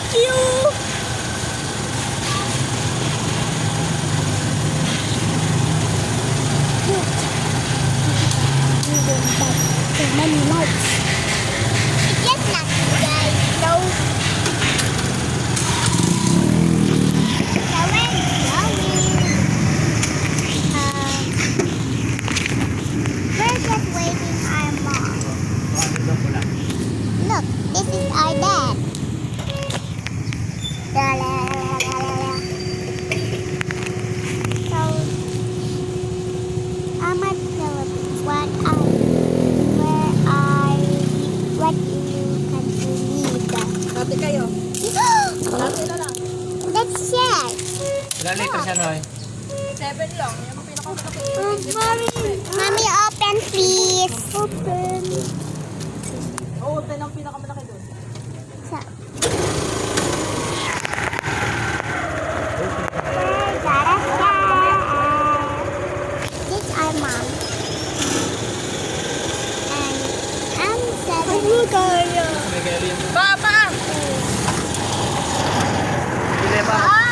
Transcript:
love you. So many likes. It's just not guys. No. So when we're just waiting our mom. Look, this is our dad. So I'm at Philippines. What you can read? Ate kayo. Ate na lang. Let's share. Ilan liters yan, Roy? 7 lang. Yan ang pinakamalaki. Mommy, open please. Open. Oo, 10 ang pinakamalaki doon. So, this is our mom. And I'm 7. May gari yung... Papa! Pili pa. Ah!